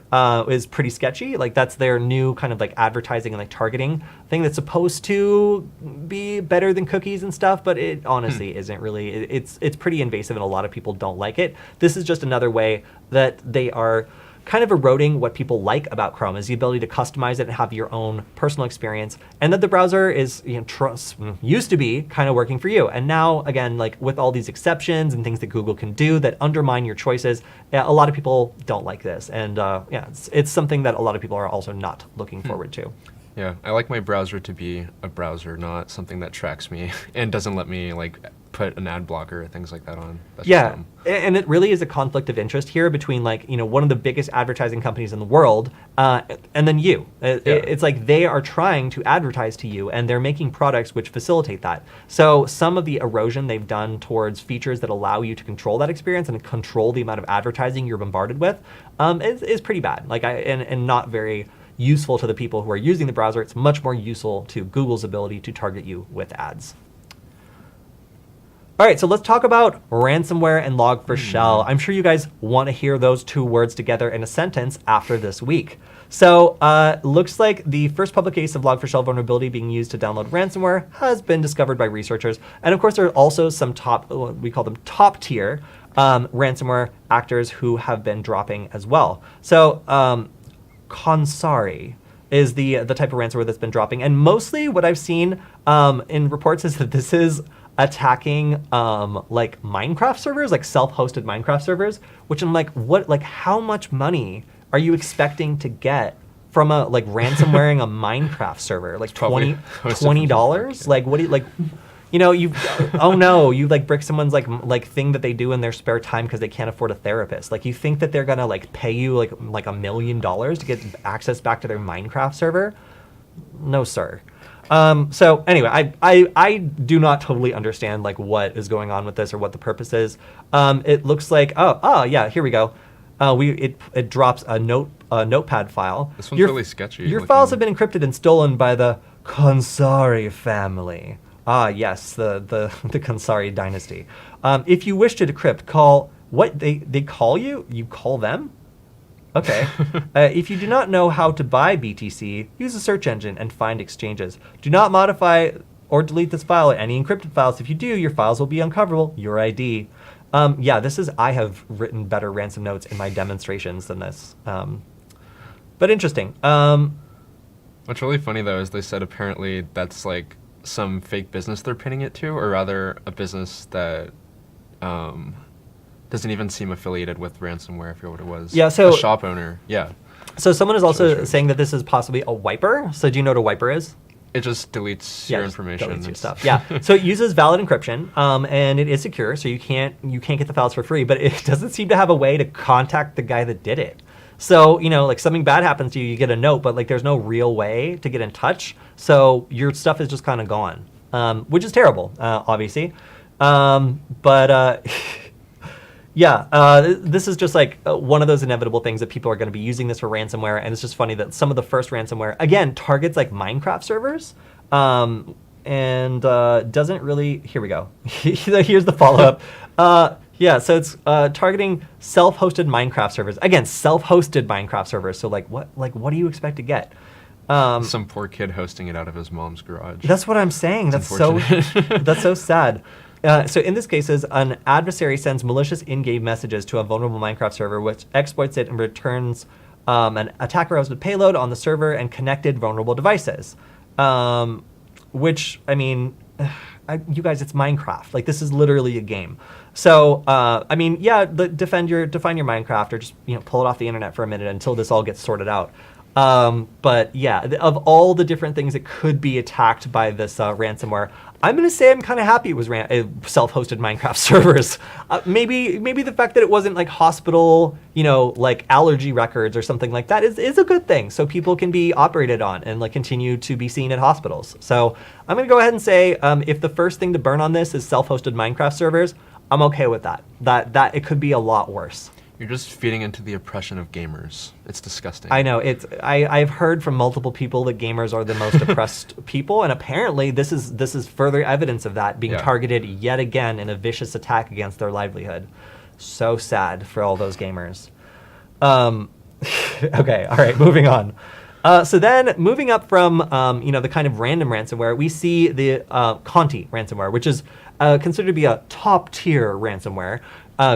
is pretty sketchy. Like, that's their new kind of like advertising and like targeting thing that's supposed to be better than cookies and stuff, but it honestly isn't really. It's pretty invasive and a lot of people don't like it. This is just another way that they are kind of eroding what people like about Chrome, is the ability to customize it and have your own personal experience, and that the browser is, used to be kind of working for you. And now, again, like with all these exceptions and things that Google can do that undermine your choices, a lot of people don't like this. And yeah, it's something that a lot of people are also not looking forward to. Yeah, I like my browser to be a browser, not something that tracks me and doesn't let me like put an ad blocker or things like that on. That's yeah, and it really is a conflict of interest here between like, one of the biggest advertising companies in the world and then you. It's like they are trying to advertise to you and they're making products which facilitate that. So some of the erosion they've done towards features that allow you to control that experience and control the amount of advertising you're bombarded with is pretty bad. Like and not very useful to the people who are using the browser. It's much more useful to Google's ability to target you with ads. All right, so let's talk about ransomware and Log4Shell. I'm sure you guys want to hear those two words together in a sentence after this week. So looks like the first public case of Log4Shell vulnerability being used to download ransomware has been discovered by researchers. And of course, there are also some we call them top tier ransomware actors who have been dropping as well. So Consari is the type of ransomware that's been dropping. And mostly what I've seen in reports is that this is attacking like Minecraft servers, like self-hosted Minecraft servers, which I'm like, how much money are you expecting to get from like ransomwaring a Minecraft server? Like $20? Like, what do you, oh no, you like brick someone's like thing that they do in their spare time because they can't afford a therapist. Like, you think that they're gonna like pay you like $1 million to get access back to their Minecraft server? No, sir. So anyway, I do not totally understand like what is going on with this or what the purpose is. It looks like yeah, here we go. It drops a notepad file. This one's really sketchy. Your files have been encrypted and stolen by the Consari family. Ah, yes, the Consari dynasty. If you wish to decrypt, call what they call you. You call them. Okay. If you do not know how to buy BTC, use a search engine and find exchanges. Do not modify or delete this file or any encrypted files. If you do, your files will be uncoverable. Your ID. Yeah, I have written better ransom notes in my demonstrations than this. But interesting. What's really funny, though, is they said apparently that's like some fake business they're pinning it to, or rather a business that doesn't even seem affiliated with ransomware, I forget what it was. Yeah, so... A shop owner, yeah. So someone is also saying that this is possibly a wiper. So do you know what a wiper is? It just deletes your information. Deletes your stuff. Yeah. So it uses valid encryption, and it is secure, so you can't get the files for free. But it doesn't seem to have a way to contact the guy that did it. So like something bad happens to you, you get a note, but like there's no real way to get in touch. So your stuff is just kind of gone, which is terrible, obviously. But yeah, this is just like one of those inevitable things that people are going to be using this for ransomware. And it's just funny that some of the first ransomware, again, targets like Minecraft servers and doesn't really, here we go. Here's the follow-up. Yeah, so it's targeting self-hosted Minecraft servers. Again, self-hosted Minecraft servers. So like what do you expect to get? Some poor kid hosting it out of his mom's garage. That's what I'm saying. That's so sad. So in this case, an adversary sends malicious in-game messages to a vulnerable Minecraft server, which exploits it and returns an attacker-hosted payload on the server and connected vulnerable devices. Which, I mean, you guys, it's Minecraft. Like, this is literally a game. So, I mean, yeah, define your Minecraft, or just pull it off the internet for a minute until this all gets sorted out. But yeah, of all the different things that could be attacked by this ransomware, I'm going to say I'm kind of happy it was self-hosted Minecraft servers. Maybe the fact that it wasn't like hospital, like allergy records or something like that is a good thing. So people can be operated on and like continue to be seen at hospitals. So I'm going to go ahead and say if the first thing to burn on this is self-hosted Minecraft servers, I'm okay with that. That it could be a lot worse. You're just feeding into the oppression of gamers. It's disgusting. I know. I've heard from multiple people that gamers are the most oppressed people, and apparently this is further evidence of that, being targeted yet again in a vicious attack against their livelihood. So sad for all those gamers. Okay, all right, moving on. So then, moving up from the kind of random ransomware, we see the Conti Ransomware, which is considered to be a top-tier ransomware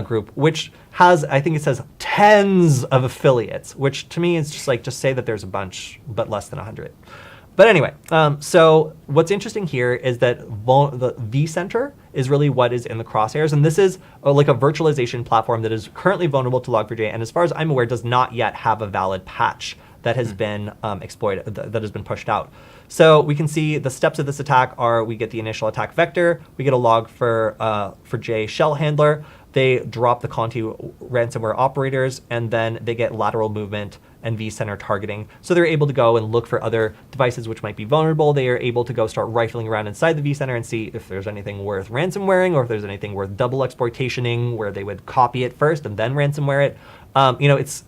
group, which has, I think it says, tens of affiliates, which to me is just say that there's a bunch, but less than 100. But anyway, so what's interesting here is that the vCenter is really what is in the crosshairs, and this is like a virtualization platform that is currently vulnerable to Log4j, and as far as I'm aware, does not yet have a valid patch that has been exploited, that has been pushed out. So we can see the steps of this attack are: we get the initial attack vector, we get a Log4J shell handler, they drop the Conti ransomware operators, and then they get lateral movement and vCenter targeting. So they're able to go and look for other devices which might be vulnerable. They are able to go start rifling around inside the vCenter and see if there's anything worth ransomwaring, or if there's anything worth double exploitationing, where they would copy it first and then ransomware it. It's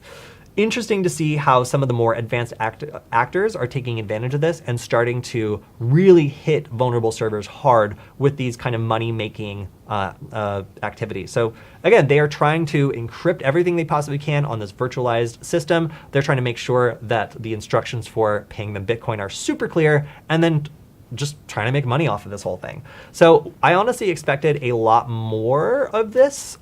interesting to see how some of the more advanced actors are taking advantage of this and starting to really hit vulnerable servers hard with these kind of money-making activities. So again, they are trying to encrypt everything they possibly can on this virtualized system. They're trying to make sure that the instructions for paying them Bitcoin are super clear, and then just trying to make money off of this whole thing. So I honestly expected a lot more of this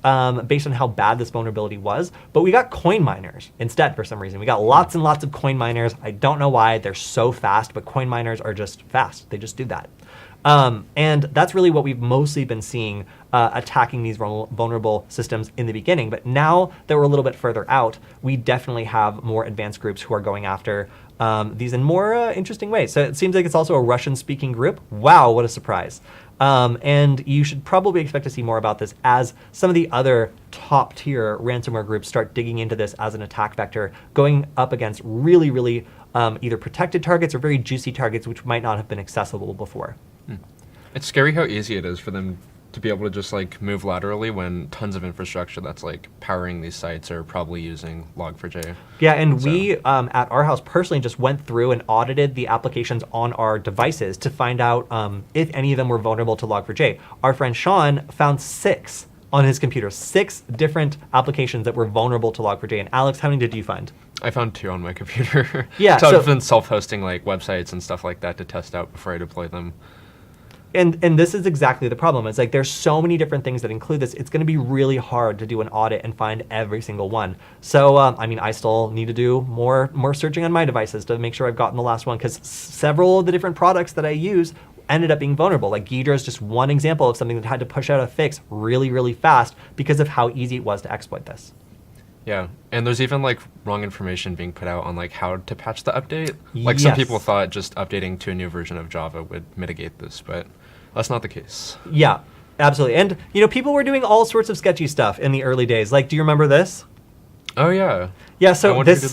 based on how bad this vulnerability was, but we got coin miners instead for some reason. We got lots and lots of coin miners. I don't know why they're so fast, but coin miners are just fast. They just do that. And that's really what we've mostly been seeing attacking these vulnerable systems in the beginning. But now that we're a little bit further out, we definitely have more advanced groups who are going after these in more interesting ways. So it seems like it's also a Russian-speaking group. Wow, what a surprise. And you should probably expect to see more about this as some of the other top tier ransomware groups start digging into this as an attack vector, going up against really, really either protected targets or very juicy targets which might not have been accessible before. It's scary how easy it is for them to be able to just like move laterally when tons of infrastructure that's like powering these sites are probably using Log4j. Yeah, and we at our house personally just went through and audited the applications on our devices to find out if any of them were vulnerable to Log4j. Our friend Sean found 6 on his computer, 6 different applications that were vulnerable to Log4j. And Alex, how many did you find? I found 2 on my computer. Yeah, so so I've been self-hosting like websites and stuff like that to test out before I deploy them. And this is exactly the problem. It's like there's so many different things that include this. It's going to be really hard to do an audit and find every single one. So, I mean, I still need to do more searching on my devices to make sure I've gotten the last one, because several of the different products that I use ended up being vulnerable. Like Ghidra is just one example of something that had to push out a fix really, really fast because of how easy it was to exploit this. Yeah, and there's even like wrong information being put out on like how to patch the update. Like some people thought just updating to a new version of Java would mitigate this, but that's not the case. Yeah, absolutely. And you know, people were doing all sorts of sketchy stuff in the early days. Like, do you remember this? Oh yeah. Yeah, so this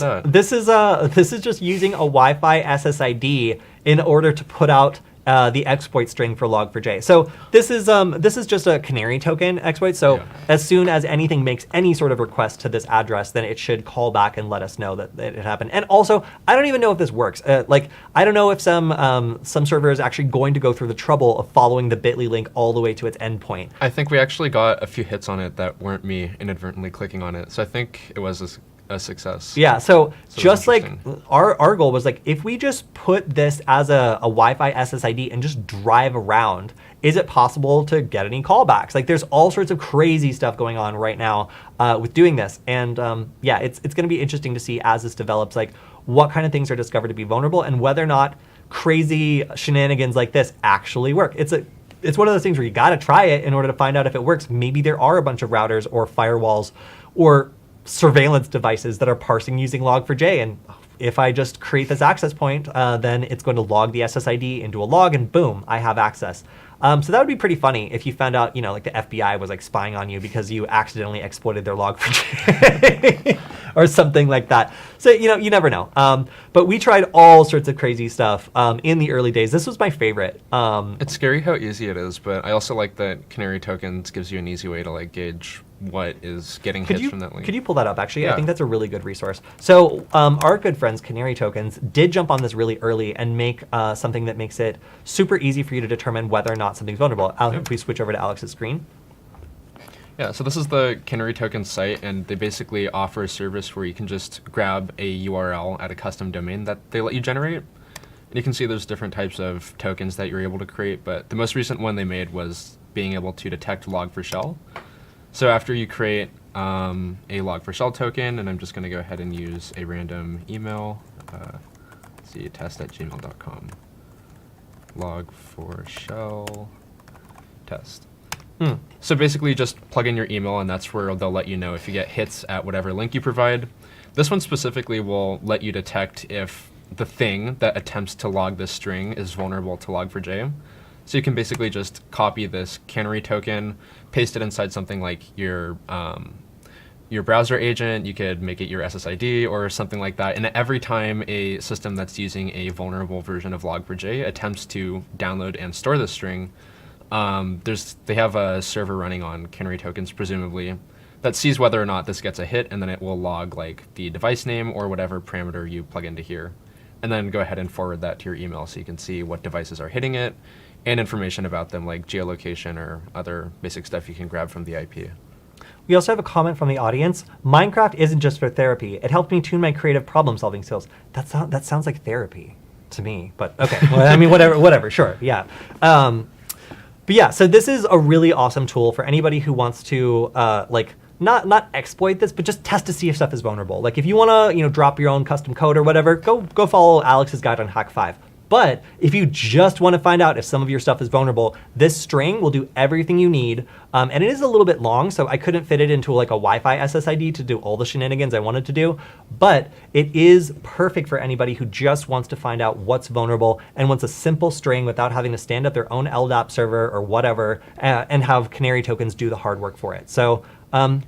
is just using a Wi-Fi SSID in order to put out the exploit string for Log4j. So this is just a canary token exploit. So as soon as anything makes any sort of request to this address, then it should call back and let us know that it happened. And also, I don't even know if this works. Like, I don't know if some server is actually going to go through the trouble of following the bit.ly link all the way to its endpoint. I think we actually got a few hits on it that weren't me inadvertently clicking on it. So I think it was a success. Yeah, so just like our goal was like, if we just put this as a Wi-Fi SSID and just drive around, is it possible to get any callbacks? Like there's all sorts of crazy stuff going on right now with doing this. And yeah, it's going to be interesting to see as this develops, like what kind of things are discovered to be vulnerable and whether or not crazy shenanigans like this actually work. It's one of those things where you got to try it in order to find out if it works. Maybe there are a bunch of routers or firewalls or surveillance devices that are parsing using Log4j, and if I just create this access point, then it's going to log the SSID into a log, and boom, I have access. So that would be pretty funny if you found out, you know, like the FBI was like spying on you because you accidentally exploited their Log4j or something like that. So, you know, you never know. But we tried all sorts of crazy stuff in the early days. This was my favorite. It's scary how easy it is, but I also like that Canary Tokens gives you an easy way to like gauge what is getting hits from that link. Could you pull that up, actually? Yeah. I think that's a really good resource. So our good friends, Canary Tokens, did jump on this really early and make something that makes it super easy for you to determine whether or not something's vulnerable. If we switch over to Alex's screen. Yeah, so this is the Canary Tokens site, and they basically offer a service where you can just grab a URL at a custom domain that they let you generate. And you can see there's different types of tokens that you're able to create, but the most recent one they made was being able to detect Log4Shell. So after you create a Log4Shell token, and I'm just going to go ahead and use a random email, let's see, test@gmail.com, Log4Shell test. So basically just plug in your email, and that's where they'll let you know if you get hits at whatever link you provide. This one specifically will let you detect if the thing that attempts to log this string is vulnerable to Log4j. So you can basically just copy this canary token, paste it inside something like your browser agent. You could make it your SSID or something like that. And every time a system that's using a vulnerable version of Log4j attempts to download and store this string, they have a server running on Canary Tokens, presumably, that sees whether or not this gets a hit, and then it will log like the device name or whatever parameter you plug into here, and then go ahead and forward that to your email so you can see what devices are hitting it and information about them like geolocation or other basic stuff you can grab from the IP. We also have a comment from the audience. Minecraft isn't just for therapy. It helped me tune my creative problem-solving skills. That sounds like therapy to me, but okay. Well, I mean, whatever, sure, yeah. But yeah, so this is a really awesome tool for anybody who wants to like not exploit this, but just test to see if stuff is vulnerable. Like if you want to, you know, drop your own custom code or whatever, go follow Alex's guide on Hack5. But if you just want to find out if some of your stuff is vulnerable, this string will do everything you need. And it is a little bit long, so I couldn't fit it into like a Wi-Fi SSID to do all the shenanigans I wanted to do. But it is perfect for anybody who just wants to find out what's vulnerable and wants a simple string without having to stand up their own LDAP server or whatever and have canary tokens do the hard work for it. So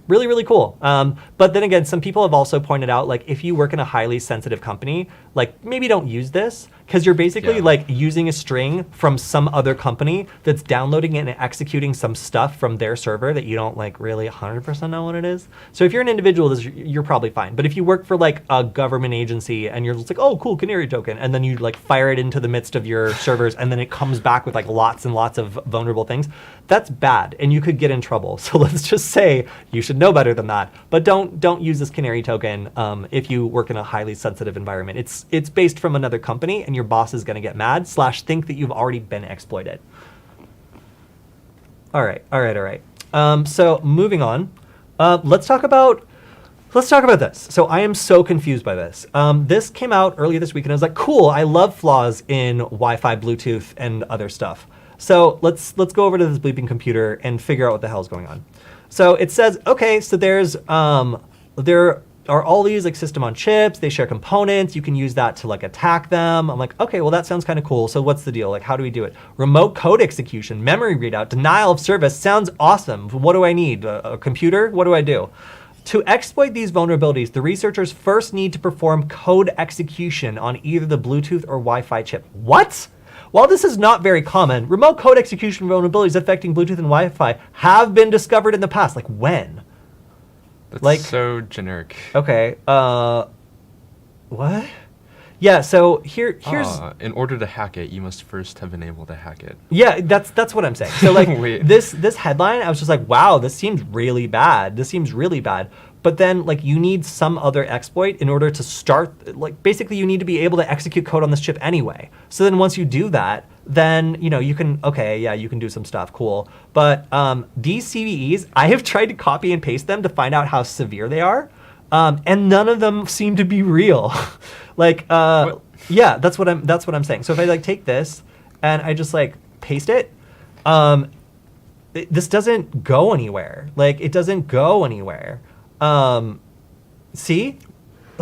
really, really cool. But then again, some people have also pointed out, like, if you work in a highly sensitive company, like, maybe don't use this, because you're basically like using a string from some other company that's downloading and executing some stuff from their server that you don't like really 100% know what it is. So if you're an individual, you're probably fine. But if you work for like a government agency and you're just like, oh, cool, canary token, and then you like fire it into the midst of your servers and then it comes back with like lots and lots of vulnerable things, that's bad and you could get in trouble. So let's just say you should know better than that. But don't use this canary token if you work in a highly sensitive environment. It's based from another company and your boss is going to get mad / think that you've already been exploited. All right. So moving on, let's talk about this. So I am so confused by this. This came out earlier this week and I was like, cool, I love flaws in Wi-Fi, Bluetooth, and other stuff. So let's go over to this bleeping computer and figure out what the hell is going on. So it says, okay, so there are all these like system on chips, they share components, you can use that to like attack them. I'm like, okay, well that sounds kind of cool. So what's the deal? Like, how do we do it? Remote code execution, memory readout, denial of service, sounds awesome. What do I need? A computer? What do I do? To exploit these vulnerabilities, the researchers first need to perform code execution on either the Bluetooth or Wi-Fi chip. What? While this is not very common, remote code execution vulnerabilities affecting Bluetooth and Wi-Fi have been discovered in the past. Like when? That's like so generic. Okay. What? Yeah. So here's. In order to hack it, you must first have been able to hack it. Yeah, that's what I'm saying. So like this headline, I was just like, wow, this seems really bad. This seems really bad. But then like you need some other exploit in order to start. Like basically, you need to be able to execute code on this chip anyway. So then once you do that, then you can you can do some stuff, cool. But these CVEs, I have tried to copy and paste them to find out how severe they are, and none of them seem to be real. Like yeah, that's what I'm saying. So if I like take this and I just like paste it, this doesn't go anywhere. Like it doesn't go anywhere. See?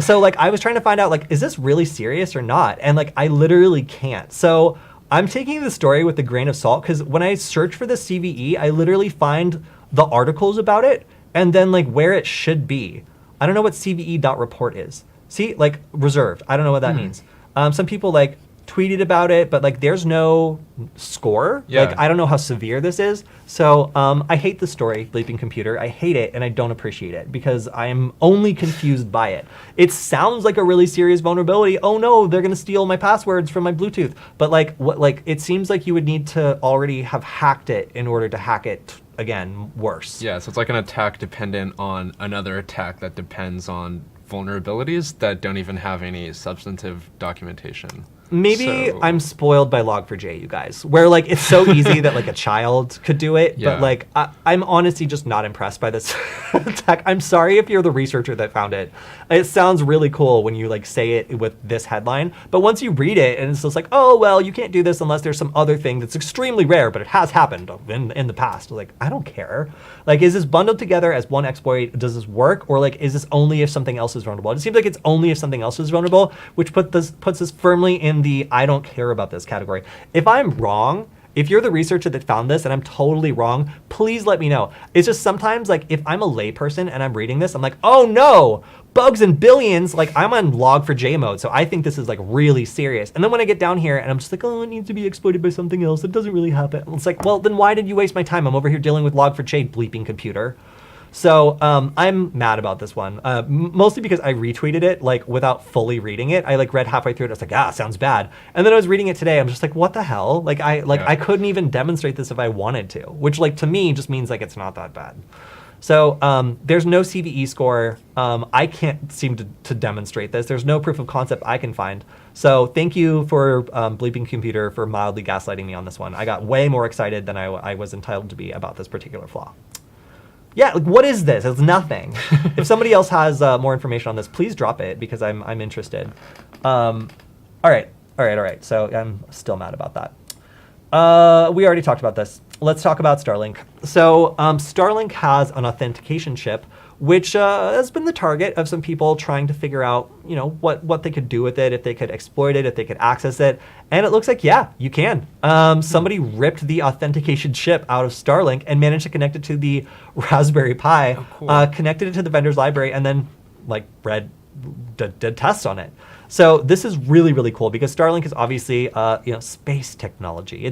So like I was trying to find out like, is this really serious or not? And like I literally can't. So I'm taking the story with a grain of salt because when I search for the CVE, I literally find the articles about it and then like where it should be. I don't know what CVE.report is. See, like reserved. I don't know what that means. Some people like tweeted about it, but like there's no score. Yeah. Like I don't know how severe this is. So I hate the story, Bleeping Computer. I hate it and I don't appreciate it because I am only confused by it. It sounds like a really serious vulnerability. Oh no, they're gonna steal my passwords from my Bluetooth. But like what? Like it seems like you would need to already have hacked it in order to hack it again worse. Yeah, so it's like an attack dependent on another attack that depends on vulnerabilities that don't even have any substantive documentation. Maybe I'm spoiled by Log4j, you guys, where like it's so easy that like a child could do it, but like I'm honestly just not impressed by this attack. I'm sorry if you're the researcher that found it. It sounds really cool when you like say it with this headline, but once you read it and it's just like, oh well, you can't do this unless there's some other thing that's extremely rare, but it has happened in the past. Like I don't care. Like is this bundled together as one exploit? Does this work, or like is this only if something else is vulnerable? It seems like it's only if something else is vulnerable, which puts us firmly in the I don't care about this category. If I'm wrong, if you're the researcher that found this and I'm totally wrong, please let me know. It's just sometimes like if I'm a layperson and I'm reading this, I'm like, oh no, bugs and billions. Like I'm on Log4j mode, so I think this is like really serious. And then when I get down here and I'm just like, oh, it needs to be exploited by something else. It doesn't really happen. It's like, well, then why did you waste my time? I'm over here dealing with Log4j, bleeping computer. So I'm mad about this one, mostly because I retweeted it like without fully reading it. I like read halfway through it. I was like, sounds bad. And then I was reading it today. I'm just like, what the hell? Like I couldn't even demonstrate this if I wanted to, which like to me just means like it's not that bad. So there's no CVE score. I can't seem to demonstrate this. There's no proof of concept I can find. So thank you for Bleeping Computer for mildly gaslighting me on this one. I got way more excited than I was entitled to be about this particular flaw. Yeah, like what is this? It's nothing. If somebody else has more information on this, please drop it because I'm interested. All right, All right. So I'm still mad about that. We already talked about this. Let's talk about Starlink. So Starlink has an authentication chip, which has been the target of some people trying to figure out, what they could do with it, if they could exploit it, if they could access it. And it looks like, yeah, you can. Somebody ripped the authentication chip out of Starlink and managed to connect it to the Raspberry Pi, cool. connected it to the vendor's library, and then did tests on it. So this is really, really cool because Starlink is obviously, space technology.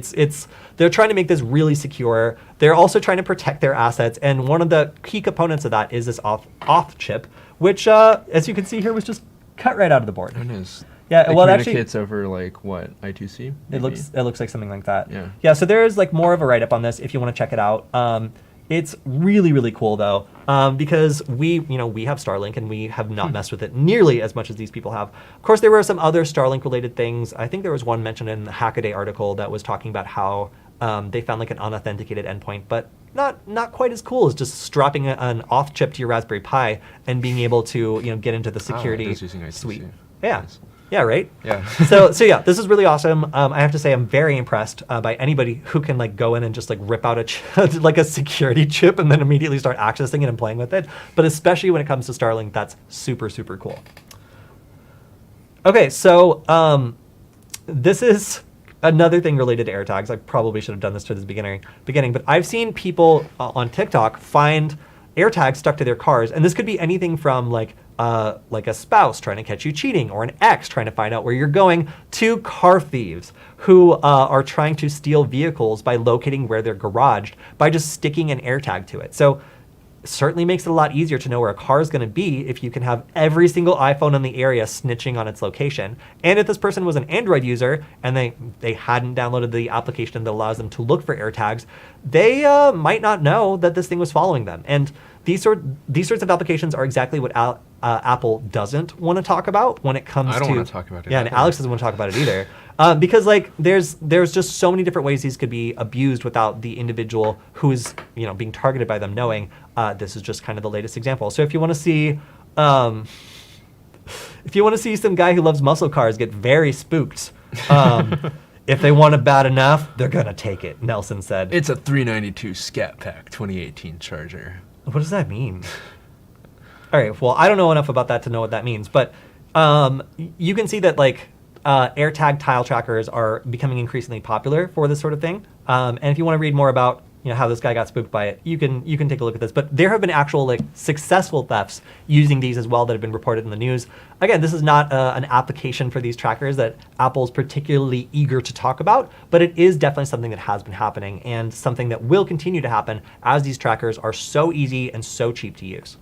They're trying to make this really secure. They're also trying to protect their assets, and one of the key components of that is this auth chip, which, as you can see here, was just cut right out of the board. It is. Yeah, It well, communicates over what, I2C? it maybe? looks like something like that. Yeah. Yeah. So there is more of a write up on this if you want to check it out. It's really, really cool though, because we have Starlink and we have not messed with it nearly as much as these people have. Of course, there were some other Starlink related things. I think there was one mentioned in the Hackaday article that was talking about how they found an unauthenticated endpoint, but not quite as cool as just strapping an auth chip to your Raspberry Pi and being able to get into the security suite. Yeah. Nice. Yeah, right? Yeah. so yeah, this is really awesome. I have to say I'm very impressed by anybody who can go in and just rip out a security chip and then immediately start accessing it and playing with it. But especially when it comes to Starlink, that's super, super cool. Okay, so this is another thing related to AirTags. I probably should have done this to the beginning, but I've seen people on TikTok find AirTags stuck to their cars, and this could be anything from a spouse trying to catch you cheating, or an ex trying to find out where you're going, to car thieves who are trying to steal vehicles by locating where they're garaged by just sticking an AirTag to it. So certainly makes it a lot easier to know where a car is going to be if you can have every single iPhone in the area snitching on its location. And if this person was an Android user and they hadn't downloaded the application that allows them to look for AirTags, they might not know that this thing was following them. And these sorts of applications are exactly what Apple doesn't want to talk about when it comes to... I don't want to talk about it. Yeah, and Alex doesn't want to talk about it either. Because there's just so many different ways these could be abused without the individual who is being targeted by them knowing. This is just kind of the latest example. So if you want to see some guy who loves muscle cars get very spooked, if they want it bad enough, they're gonna take it. Nelson said. It's a 392 Scat Pack 2018 Charger. What does that mean? All right. Well, I don't know enough about that to know what that means, but you can see that AirTag tile trackers are becoming increasingly popular for this sort of thing. And if you want to read more about how this guy got spooked by it, you can take a look at this. But there have been actual successful thefts using these as well that have been reported in the news. Again, this is not an application for these trackers that Apple's particularly eager to talk about, but it is definitely something that has been happening and something that will continue to happen as these trackers are so easy and so cheap to use.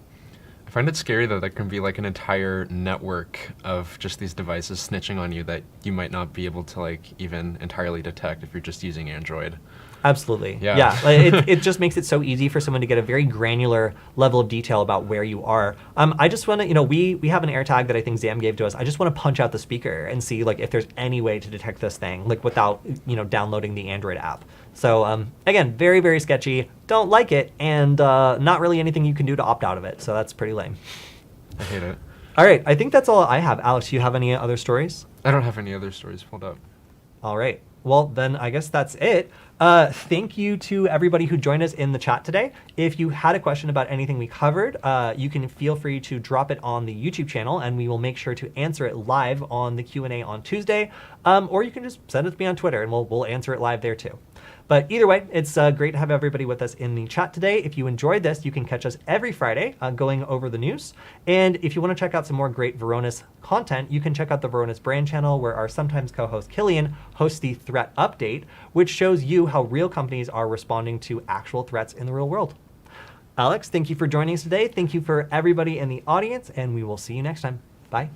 I find it scary that there can be an entire network of just these devices snitching on you that you might not be able to even entirely detect if you're just using Android. Absolutely. Yeah. It just makes it so easy for someone to get a very granular level of detail about where you are. I just want to, we have an AirTag that I think Zam gave to us. I just want to punch out the speaker and see if there's any way to detect this thing without downloading the Android app. So again, very, very sketchy. Don't like it, and not really anything you can do to opt out of it. So that's pretty lame. I hate it. All right, I think that's all I have. Alex, do you have any other stories? I don't have any other stories pulled up. All right. Well, then I guess that's it. Thank you to everybody who joined us in the chat today. If you had a question about anything we covered, you can feel free to drop it on the YouTube channel, and we will make sure to answer it live on the Q&A on Tuesday. Or you can just send it to me on Twitter, and we'll answer it live there too. But either way, it's great to have everybody with us in the chat today. If you enjoyed this, you can catch us every Friday going over the news. And if you want to check out some more great Varonis content, you can check out the Varonis brand channel, where our sometimes co-host Killian hosts the Threat Update, which shows you how real companies are responding to actual threats in the real world. Alex, thank you for joining us today. Thank you for everybody in the audience, and we will see you next time. Bye.